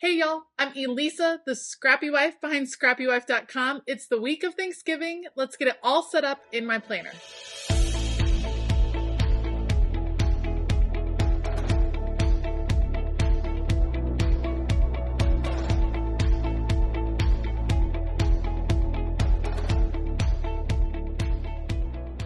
Hey y'all, I'm Elisa, the Scrappy Wife behind ScrappyWife.com. It's the week of Thanksgiving. Let's get it all set up in my planner.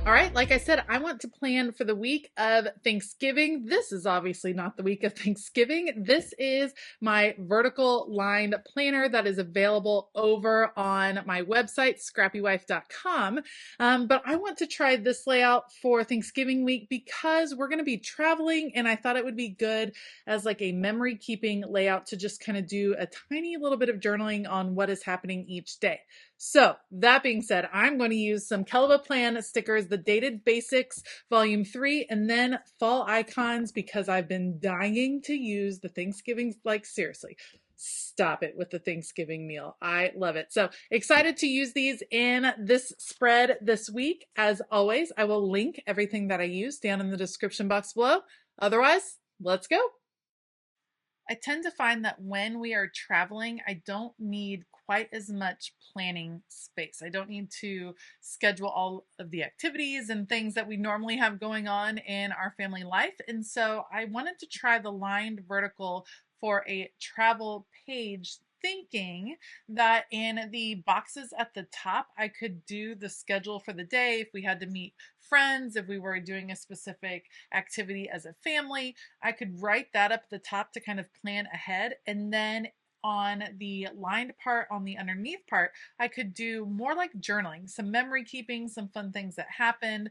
All right, like I said, I want to plan for the week of Thanksgiving. This is obviously not the week of Thanksgiving. This is my vertical lined planner that is available over on my website, ScrappyWife.com. But I want to try this layout for Thanksgiving week because we're going to be traveling, and I thought it would be good as like a memory keeping layout to just kind of do a tiny little bit of journaling on what is happening each day. So that being said, I'm going to use some Kellofaplan stickers, the Dated Basics Volume 3, and then fall icons because I've been dying to use the Thanksgiving, like seriously, stop it with the Thanksgiving meal. I love it. So excited to use these in this spread this week. As always, I will link everything that I use down in the description box below. Otherwise, let's go. I tend to find that when we are traveling, I don't need quite as much planning space. I don't need to schedule all of the activities and things that we normally have going on in our family life. And so I wanted to try the lined vertical for a travel page, thinking that in the boxes at the top, I could do the schedule for the day if we had to meet friends, if we were doing a specific activity as a family. I could write that up at the top to kind of plan ahead. And then on the lined part, on the underneath part, I could do more like journaling, some memory keeping, some fun things that happened,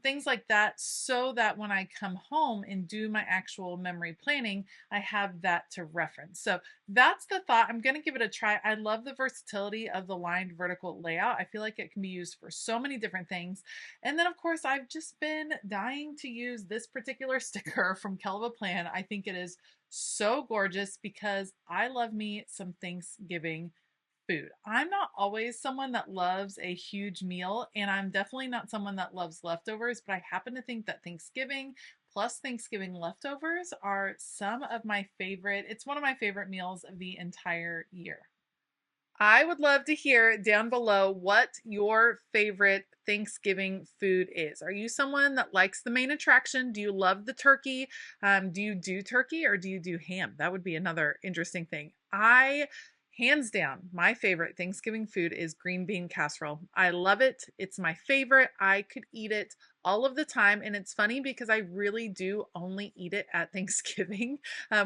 things like that, so that when I come home and do my actual memory planning, I have that to reference. So that's the thought. I'm going to give it a try. I love the versatility of the lined vertical layout. I feel like it can be used for so many different things. And then, of course, I've just been dying to use this particular sticker from Kellofaplan. I think it is so gorgeous because I love me some Thanksgiving food. I'm not always someone that loves a huge meal, and I'm definitely not someone that loves leftovers, but I happen to think that Thanksgiving plus Thanksgiving leftovers are some of my favorite. It's one of my favorite meals of the entire year. I would love to hear down below what your favorite Thanksgiving food is. Are you someone that likes the main attraction? Do you love the turkey? Do you do turkey or do you do ham? That would be another interesting thing. Hands down, my favorite Thanksgiving food is green bean casserole. I love it. It's my favorite. I could eat it all of the time. And it's funny because I really do only eat it at Thanksgiving.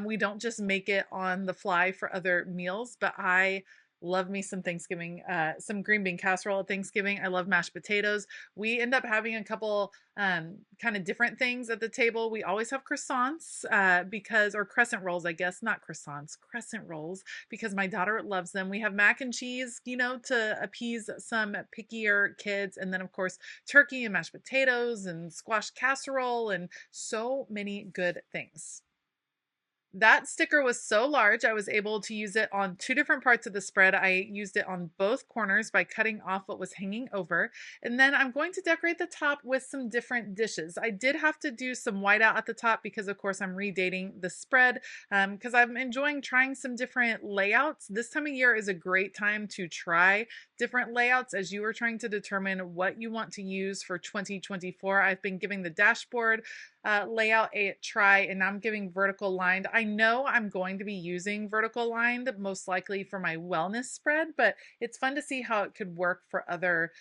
We don't just make it on the fly for other meals, but I love me some Thanksgiving, some green bean casserole at Thanksgiving. I love mashed potatoes. We end up having a couple kind of different things at the table. We always have croissants or crescent rolls, I guess, not croissants, crescent rolls, because my daughter loves them. We have mac and cheese, to appease some pickier kids. And then, of course, turkey and mashed potatoes and squash casserole and so many good things. That sticker was so large, I was able to use it on two different parts of the spread. I used it on both corners by cutting off what was hanging over. And then I'm going to decorate the top with some different dishes. I did have to do some whiteout at the top because, of course, I'm redating the spread because I'm enjoying trying some different layouts. This time of year is a great time to try different layouts as you are trying to determine what you want to use for 2024. I've been giving the dashboard layout a try, and I'm giving vertical lined. I know I'm going to be using vertical lined most likely for my wellness spread, but it's fun to see how it could work for other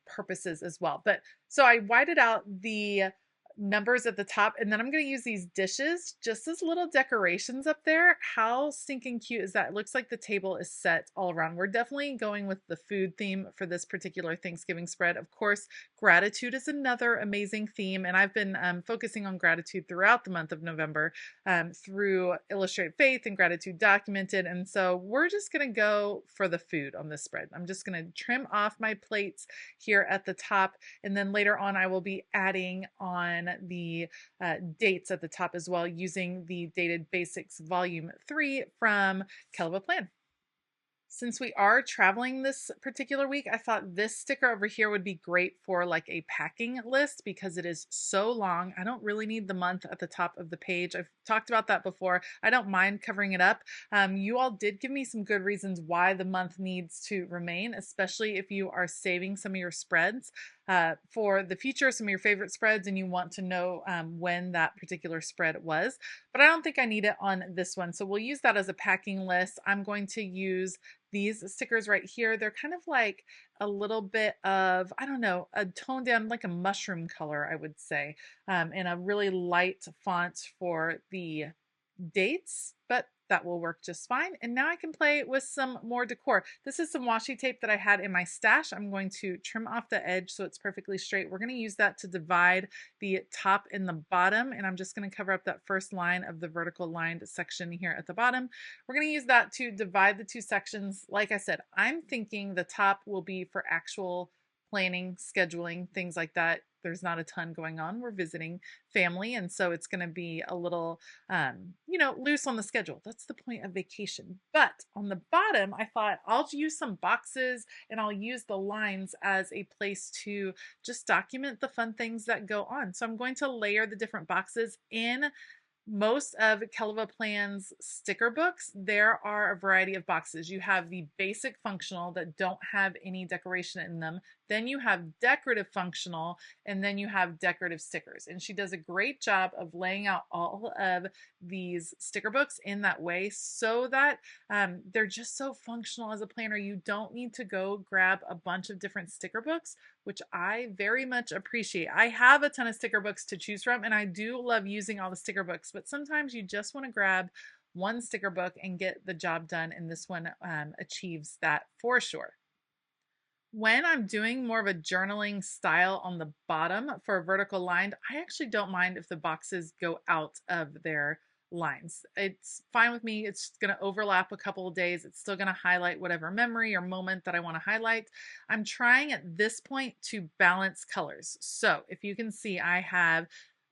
purposes as well. But so I whited out the numbers at the top, and then I'm going to use these dishes just as little decorations up there. How stinking cute is that? It looks like the table is set all around. We're definitely going with the food theme for this particular Thanksgiving spread. Of course, gratitude is another amazing theme, and I've been focusing on gratitude throughout the month of November through Illustrate Faith and Gratitude Documented, and so we're just going to go for the food on this spread. I'm just going to trim off my plates here at the top, and then later on I will be adding on the dates at the top as well, using the Dated Basics Volume 3 from Kellofaplan. Since we are traveling this particular week, I thought this sticker over here would be great for like a packing list because it is so long. I don't really need the month at the top of the page. I've talked about that before. I don't mind covering it up. You all did give me some good reasons why the month needs to remain, especially if you are saving some of your spreads for the future, some of your favorite spreads, and you want to know when that particular spread was. But I don't think I need it on this one. So we'll use that as a packing list. I'm going to use these stickers right here. They're kind of like a little bit of, I don't know, a toned down, like a mushroom color, I would say, and a really light font for the dates, but that will work just fine. And now I can play with some more decor. This is some washi tape that I had in my stash. I'm going to trim off the edge so it's perfectly straight. We're going to use that to divide the top and the bottom, and I'm just going to cover up that first line of the vertical lined section here at the bottom. We're going to use that to divide the two sections. Like I said, I'm thinking the top will be for actual planning, scheduling, things like that. There's not a ton going on. We're visiting family, and so it's going to be a little, loose on the schedule. That's the point of vacation. But on the bottom, I thought I'll use some boxes and I'll use the lines as a place to just document the fun things that go on. So I'm going to layer the different boxes in. Most of Kellofaplan's sticker books, there are a variety of boxes. You have the basic functional that don't have any decoration in them. Then you have decorative functional, and then you have decorative stickers. And she does a great job of laying out all of these sticker books in that way so that they're just so functional as a planner. You don't need to go grab a bunch of different sticker books, which I very much appreciate. I have a ton of sticker books to choose from, and I do love using all the sticker books, but sometimes you just want to grab one sticker book and get the job done, and this one achieves that for sure. When I'm doing more of a journaling style on the bottom for a vertical line, I actually don't mind if the boxes go out of their lines. It's fine with me. It's going to overlap a couple of days. It's still going to highlight whatever memory or moment that I want to highlight. I'm trying at this point to balance colors. So if you can see, I have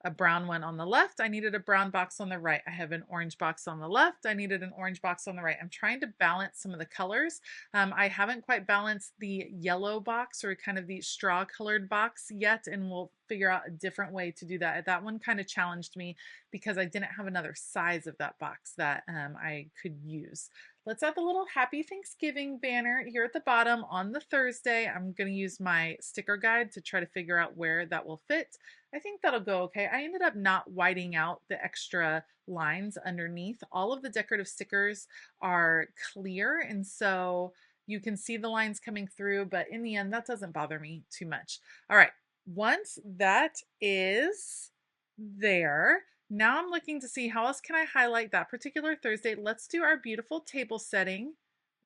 a brown one on the left. I needed a brown box on the right. I have an orange box on the left. I needed an orange box on the right. I'm trying to balance some of the colors. I haven't quite balanced the yellow box or kind of the straw colored box yet, and we'll figure out a different way to do that. That one kind of challenged me because I didn't have another size of that box that I could use. Let's add the little Happy Thanksgiving banner here at the bottom on the Thursday. I'm going to use my sticker guide to try to figure out where that will fit. I think that'll go okay. I ended up not whiting out the extra lines underneath. All of the decorative stickers are clear, and so you can see the lines coming through, but in the end, that doesn't bother me too much. All right, once that is there, now I'm looking to see how else can I highlight that particular Thursday. Let's do our beautiful table setting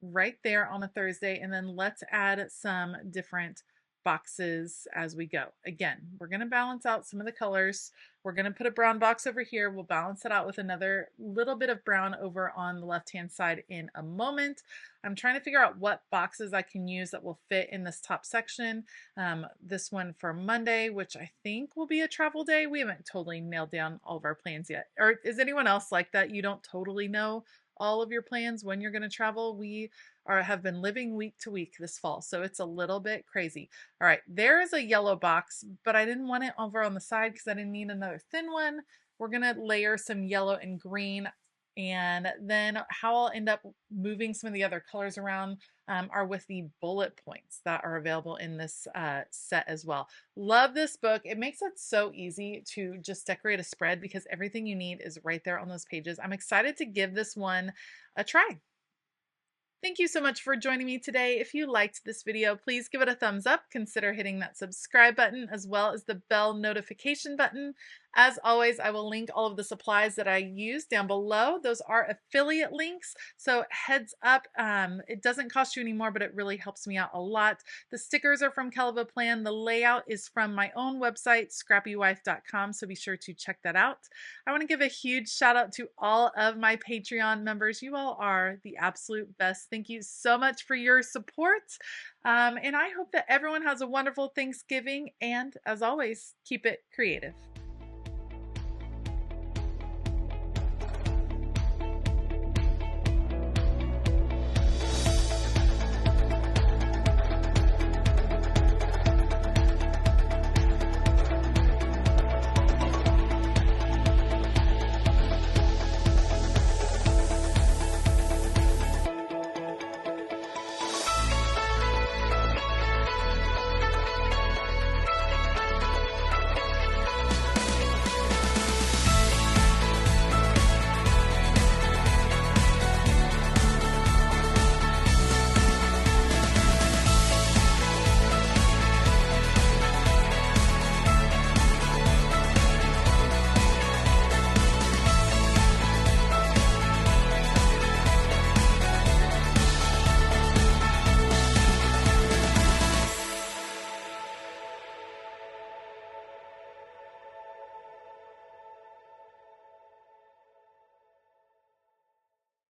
right there on a Thursday, and then let's add some different boxes as we go. Again, we're going to balance out some of the colors. We're going to put a brown box over here. We'll balance it out with another little bit of brown over on the left-hand side in a moment. I'm trying to figure out what boxes I can use that will fit in this top section. This one for Monday, which I think will be a travel day. We haven't totally nailed down all of our plans yet. Or is anyone else like that? You don't totally know all of your plans when you're going to travel? We have been living week to week this fall, so it's a little bit crazy. All right, there is a yellow box, but I didn't want it over on the side because I didn't need another thin one. We're going to layer some yellow and green, and then how I'll end up moving some of the other colors around are with the bullet points that are available in this set as well. Love this book. It makes it so easy to just decorate a spread because everything you need is right there on those pages. I'm excited to give this one a try. Thank you so much for joining me today. If you liked this video, please give it a thumbs up. Consider hitting that subscribe button as well as the bell notification button. As always, I will link all of the supplies that I use down below. Those are affiliate links, so heads up, it doesn't cost you any more, but it really helps me out a lot. The stickers are from Kellofaplan. The layout is from my own website, ScrappyWife.com, so be sure to check that out. I want to give a huge shout out to all of my Patreon members. You all are the absolute best. Thank you so much for your support. And I hope that everyone has a wonderful Thanksgiving. And as always, keep it creative.